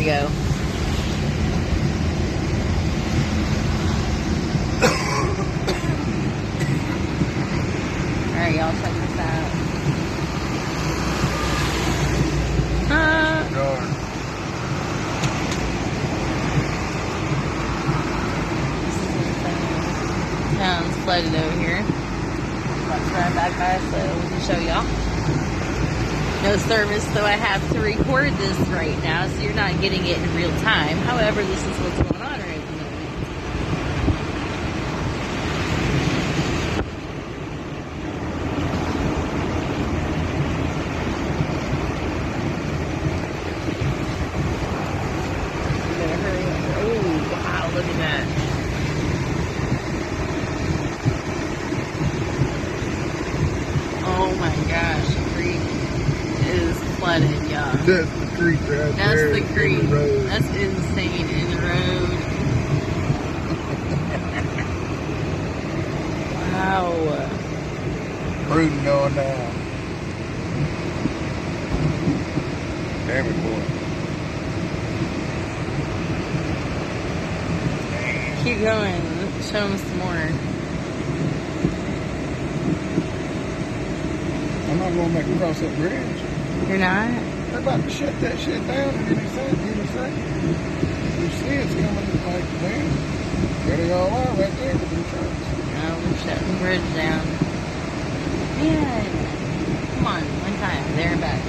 go. Alright, y'all, check this out. Town's flooded over here. About to run back by so we can show y'all. No service, so I have to record this right now, so you're not getting it in real time. However, this is what's going on right at the moment. You better hurry up. Oh, wow, look at that. Oh my gosh, the creek is flooded, y'all. That's the creek right there. That's the creek. In the road. That's insane in the road. Wow. Prudent going down. Damn it, boy. Keep going. Show them some more. I'm not going to make it cross that bridge. You're not? They're about to shut that shit down in any second. You see it's coming like damn. There they all are right there with their trucks. No, we're shutting the bridge down. Man. Come on, one time. There and back.